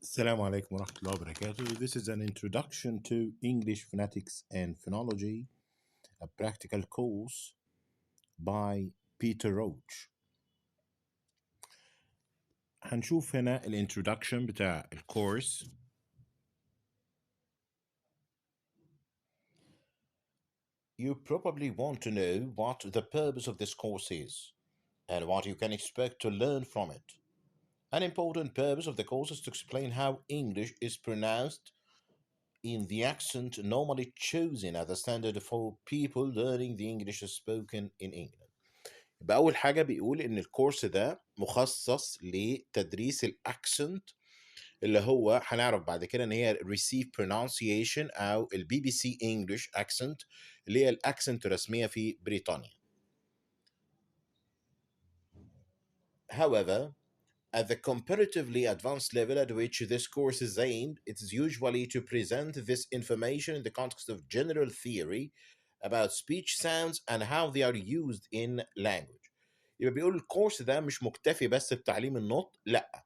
Assalamu alaikum wa rahmatullahi wa barakatuh. This is an introduction to English phonetics and phonology, a practical course by Peter Roach. هنشوف هنا الانترودكشن بتاع الكورس. You probably want to know what the purpose of this course is and what you can expect to learn from it. An important purpose of the course is to explain how English is pronounced in the accent normally chosen as a standard for people learning the English spoken in England. يبقى أول حاجة بيقول إن الكورس ده مخصص لتدريس الأكسنت اللي هو هنعرف بعد كده إن هي receive pronunciation أو البي بي سي English accent اللي هي الأكسنت الرسمية في بريطانيا. However, at the comparatively advanced level at which this course is aimed, it is usually to present this information in the context of general theory about speech sounds and how they are used in language. يبقى بيقول الكورس ده مش مكتفي بس بتعليم النطق، لا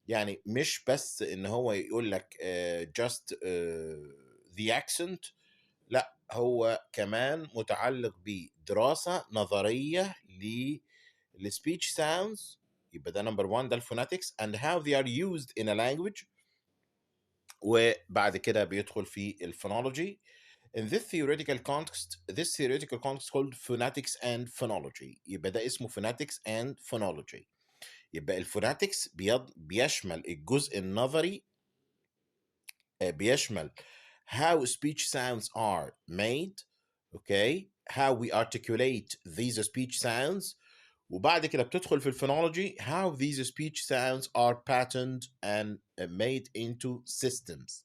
يعني مش بس ان هو يقول لك just the accent، لا هو كمان متعلق بدراسة نظرية للسبيتش ساوندز. يبقى ده نمبر 1، ده الفوناتكس and how they are used in a language، وبعد كده بيدخل في الفونولوجي. In this theoretical context called phonetics and phonology. يبقى ده اسمه phonetics and phonology. يبقى الفوناتكس بيشمل الجزء النظري، بيشمل how speech sounds are made، okay، how we articulate these speech sounds، وبعد كده بتدخل في الفونولوجي how these speech sounds are patterned and made into systems.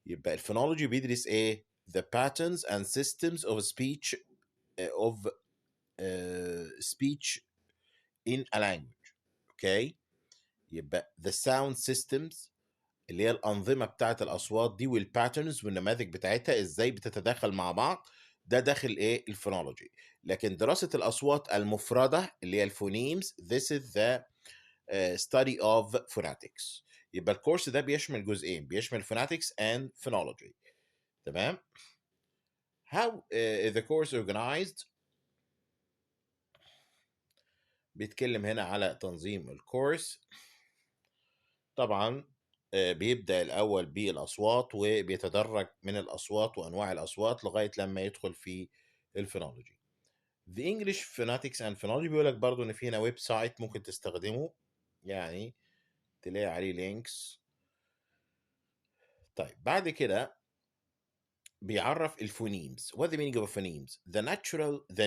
يبقى الفونولوجي بيدرس ايه؟ the patterns and systems of speech speech in a language. okay، يبقى the sound systems اللي هي الأنظمة بتاعت الأصوات دي والباترنز والنماذج بتاعتها ازاي بتتداخل مع بعض، ده داخل ايه؟ الفونولوجي. لكن دراسة الأصوات المفردة اللي هي الفونيمز this is the study of phonetics. يبقى الكورس ده بيشمل جزئين، بيشمل phonetics and phonology. تمام؟ How is the course organized؟ بيتكلم هنا على تنظيم الكورس. طبعا بيبدأ الأول بالأصوات وبيتدرج من الأصوات وأنواع الأصوات لغاية لما يدخل في الفونولوجي. The English Phonetics and Phonology بيقول لك برضه إن في هنا ويب سايت ممكن تستخدمه، يعني تلاقي عليه لينكس. طيب بعد كده بيعرف الفونيمز. What the meaning of phonemes? The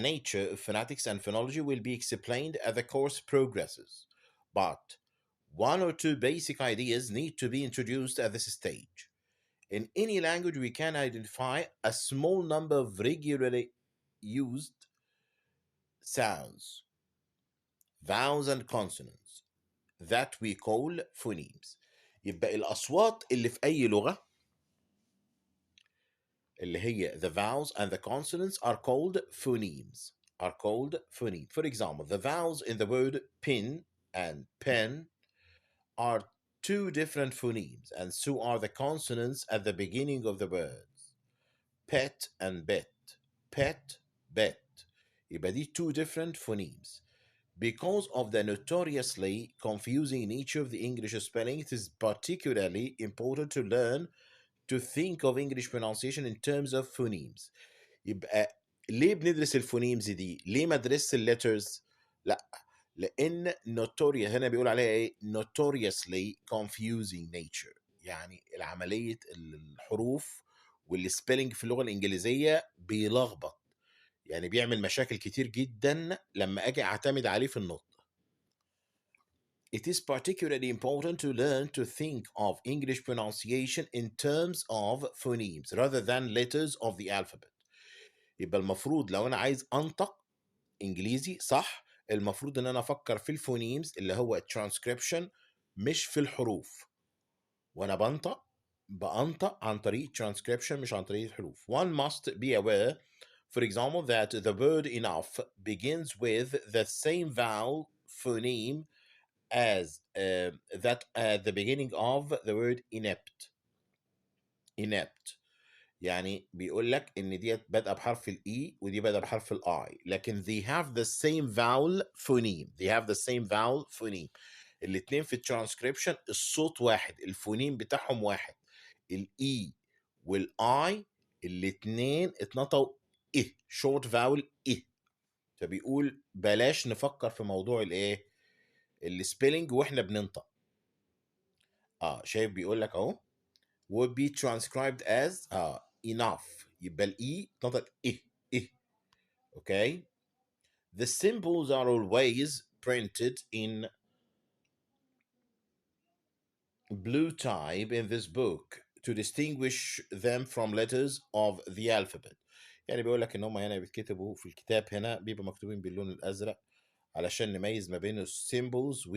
nature of phonetics and phonology will be explained as the course progresses, but one or two basic ideas need to be introduced at this stage. In any language, we can identify a small number of regularly used sounds, vowels and consonants that we call phonemes. يبقى الأصوات اللي في أي لغة اللي هي the vowels and the consonants are called phonemes. For example, the vowels in the word pin and pen are two different phonemes, and so are the consonants at the beginning of the words. Pet and bet. Pet, bet. يبقى دي two different phonemes. Because of the notoriously confusing nature of the English spelling, it is particularly important to learn to think of English pronunciation in terms of phonemes. يبقى ليه بندرس الفونيمز دي؟ ليه ما ندرسش الليترز؟ لا، لان notorious هنا بيقول عليها ايه؟ notoriously confusing nature، يعني العمليه الحروف والسبيلنج في اللغه الانجليزيه بيلخبط، يعني بيعمل مشاكل كتير جدا لما اجي اعتمد عليه في النطق. It is particularly important to learn to think of English pronunciation in terms of phonemes rather than letters of the alphabet. يبقى المفروض لو انا عايز انطق انجليزي صح، المفروض ان انا افكر في الفونيمز اللي هو transcription مش في الحروف. وانا بنطق عن طريق transcription مش عن طريق الحروف. One must be aware, for example, that the word enough begins with the same vowel phoneme as that at the beginning of the word inept. inept يعني بيقول لك ان ديت بادئه بحرف الاي ودي بادئه بحرف الاي، لكن they have the same vowel phoneme. they have the same vowel phoneme. الاثنين في الترانسكريبشن الصوت واحد، الفونيم بتاعهم واحد. الاي والاي الاثنين اتنطوا ايه، شورت فاول ايه. فبيقول بلاش نفكر في موضوع الايه، السبيلنج واحنا بننطق. شايف بيقول لك اهو would be transcribed as enough. يبقى الاي تنطق ايه. okay. The symbols are always printed in blue type in this book to distinguish them from letters of the alphabet. يعني بيقول لك ان هم هنا بيتكتبوا في الكتاب، هنا بيبقى مكتوبين باللون الازرق علشان نميز ما بين السيمبلز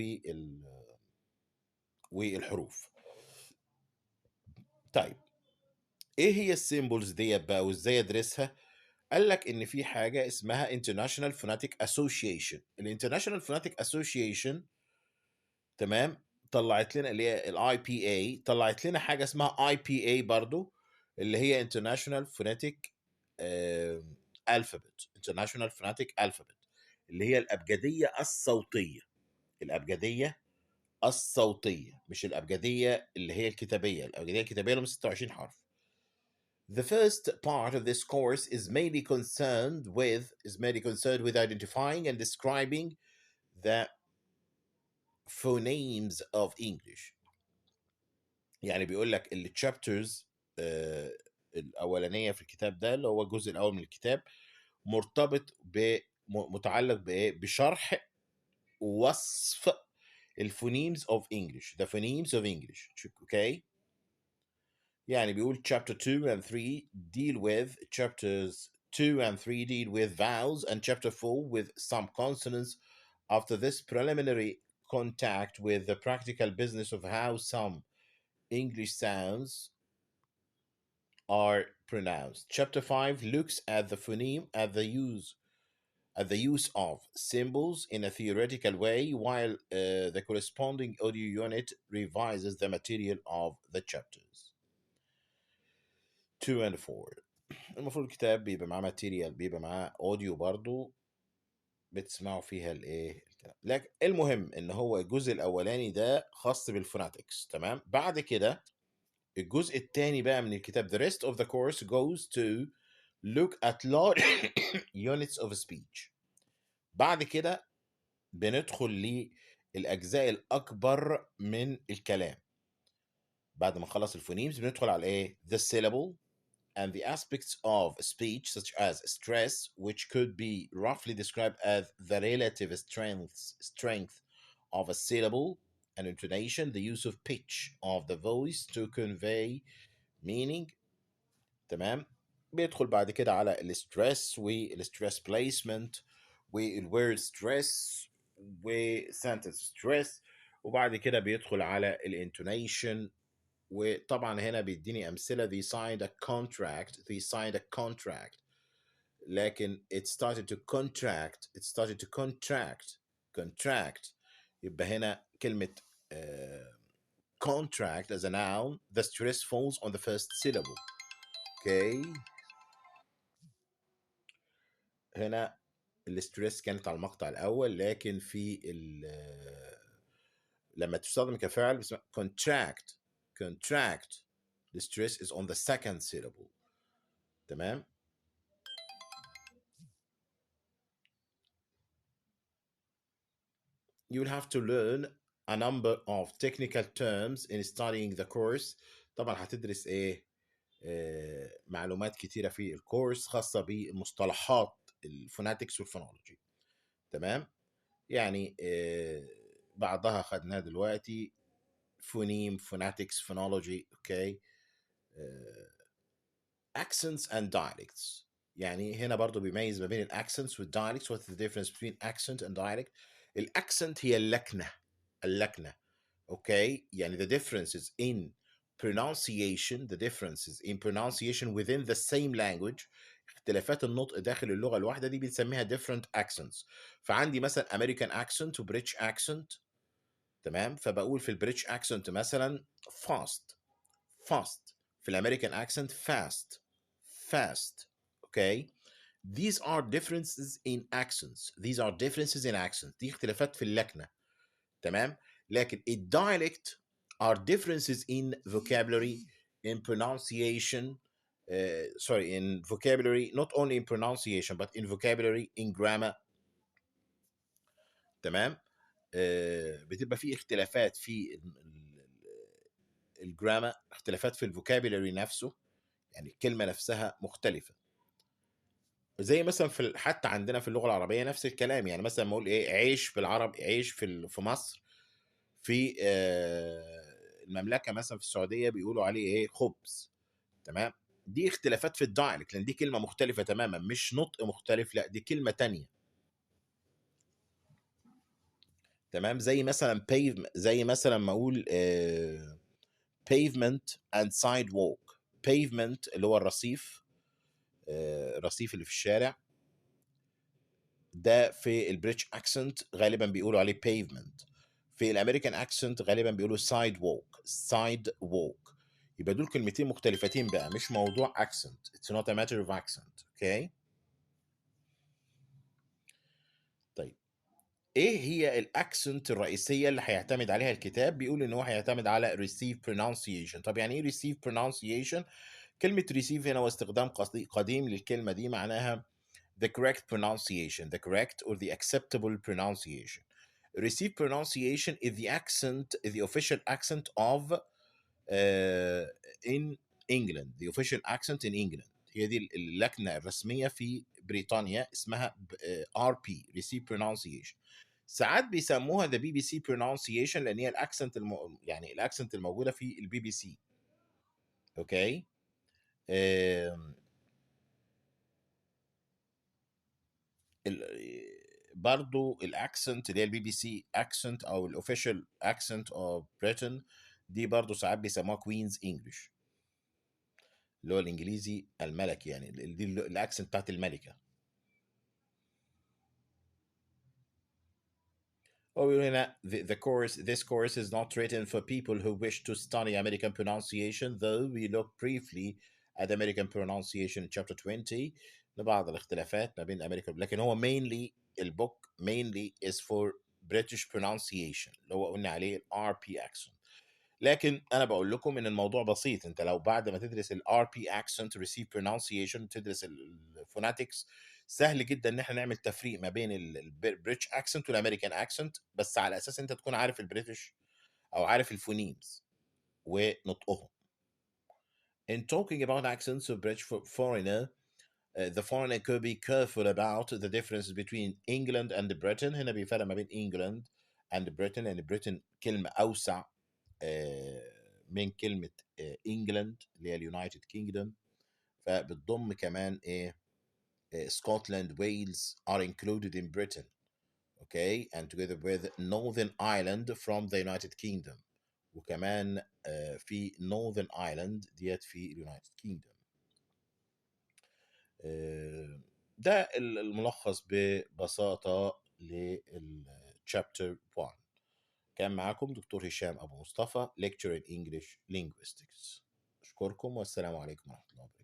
والحروف. طيب ايه هي السيمبلز ديت بقى وازاي ادرسها؟ قال لك ان في حاجه اسمها International Phonetic Association. الانترناشونال فوناتيك اسوشيشن تمام طلعت لنا اللي هي الاي بي اي، طلعت لنا حاجه اسمها اي بي اي برضو اللي هي International Phonetic Alphabet. International Phonetic Alphabet اللي هي الابجديه الصوتيه. الابجديه الصوتيه مش الابجديه اللي هي الكتابيه. الابجديه الكتابيه لهم 26 حرف. The first part of this course is mainly concerned with identifying and describing the phonemes of English. يعني بيقول لك التشابترز الأولانية في الكتاب ده اللي هو الجزء الأول من الكتاب مرتبط متعلق بإيه؟ بشرح ووصف الفونيمز of English. The phonemes of English. Okay. يعني بيقول chapter 2 and 3 deal with chapters 2 and 3 deal with vowels and chapter 4 with some consonants. After this preliminary contact with the practical business of how some English sounds are pronounced. Chapter 5 looks at the phoneme at the use of symbols in a theoretical way, while the corresponding audio unit revises the material of the chapters 2 and 4. المفروض الكتاب بيبقى معاه ماتيريال، بيبقى معاه اوديو برضو بتسمعوا فيها الايه الكلام. لكن المهم ان هو الجزء الاولاني ده خاص بالفوناتكس. تمام. بعد كده الجزء الثاني بقى من الكتاب the rest of the course goes to look at large units of speech. بعد كده بندخل للاجزاء الاكبر من الكلام. بعد ما نخلص الفونيمز بندخل على ايه the syllable and the aspects of speech such as stress, which could be roughly described as the relative strength of a syllable, and intonation, the use of pitch of the voice to convey meaning. تمام. بيدخل بعد كده على الستريس والستريس بليسمنت والword stress وسنتنس stress، وبعد كده بيدخل على الانتونيشن. وطبعا هنا بيديني امثله they signed a contract لكن it started to contract يبقى هنا كلمه contract as a noun the stress falls on the first syllable. okay. هنا الستريس كانت على المقطع الاول، لكن في لما تستخدم كفعل باسمها contract the stress is on the second syllable. تمام. you will have to learn a number of technical terms in studying the course. طبعا هتدرس ايه معلومات كتيرة في الكورس خاصة بمصطلحات الفوناتكس والفونولوجي. تمام. يعني بعضها خدناه دلوقتي phoneme phonetics phonology. okay. accents and dialects. يعني هنا برضو بيميز ما بين الاكسنتس والdialects. what's the difference between accent and dialect؟ الاكسنت هي اللكنة. okay. يعني the differences in pronunciation within the same language. اختلافات النطق داخل اللغة الواحدة دي بنسميها different accents. فعندي مثلا American accent و British accent تمام. فبقول في البريتش اكسنت مثلا fast fast، في الامريكان اكسنت fast fast. اوكي. these are differences in accents these are differences in accents، دي اختلافات في اللكنة. تمام. لكن الdialect are differences in vocabulary, in pronunciation, sorry, in vocabulary, not only in pronunciation but in vocabulary, in grammar. تمام. بتبقى في اختلافات في الجرامر، اختلافات في الفوكابولري نفسه، يعني الكلمة نفسها مختلفة. زي مثلا حتى عندنا في اللغة العربية نفس الكلام، يعني مثلا ما اقول ايه عيش بالعرب، عيش في مصر، في المملكة مثلا في السعودية بيقولوا عليه ايه خبز. تمام. دي اختلافات في الدايلكت، لان دي كلمة مختلفة تماما، مش نطق مختلف، لا دي كلمة تانية. تمام. زي مثلا زي مثلا ما اقول pavement and sidewalk. pavement اللي هو الرصيف، الرصيف اللي في الشارع، ده في البريتش اكسنت غالبا بيقولوا عليه pavement. في الامريكان اكسنت غالبا بيقولوا sidewalk. يبقى دول كلمتين مختلفتين بقى، مش موضوع accent. it's not a matter of accent. اوكي. طيب ايه هي الاكسنت الرئيسيه اللي هيعتمد عليها الكتاب؟ بيقول ان هو هيعتمد على receive pronunciation. طب يعني ايه receive pronunciation؟ كلمه receive هنا واستخدام قديم للكلمه دي، معناها the correct pronunciation, the correct or the acceptable pronunciation. Received pronunciation is the accent, is the official accent of in England, the official accent in England. هي دي اللكنة الرسمية في بريطانيا، اسمها RP Received pronunciation. ساعات بيسموها the BBC pronunciation لأن هي الأكسنت يعني الأكسنت الموجودة في البي بي سي. أوكي. برضو الاكسنت اللي هي البي بي سي اكسنت او الاوفيشال اكسنت اوف بريتن، دي برضو ساعات بيسموها كوينز انجلش، اللي هو الانجليزي الملكي، يعني دي الاكسنت بتاعت الملكه. هو بيقول هنا this course is not written for people who wish to study American pronunciation, though we look briefly at American pronunciation in chapter 20 لبعض الاختلافات ما بين الامريكان، لكن هو mainly البوك mainly is for British pronunciation اللي هو قلنا عليه ال RP accent. لكن انا بقول لكم ان الموضوع بسيط، انت لو بعد ما تدرس ال RP accent receive pronunciation تدرس الفوناتكس، سهل جدا ان احنا نعمل تفريق ما بين البريتش اكسنت والامريكان اكسنت، بس على اساس انت تكون عارف البريتش او عارف الفونيمز ونطقهم. In talking about accents of British foreigner, the foreigner could be careful about the differences between England and Britain. هنا بيفرق ما بين England and Britain، لأن Britain كلمة أوسع من كلمة England اللي هي اليونايتد كينجدوم، فبتضم كمان إيه Scotland, Wales are included in Britain. Okay, and together with Northern Ireland from the United Kingdom. وكمان في Northern Ireland ديت في اليونايتد كينجدوم. ده الملخص ببساطة للشابتر 1. كان معاكم دكتور هشام أبو مصطفى lecturer in English Linguistics. أشكركم والسلام عليكم ورحمة الله وبركاته.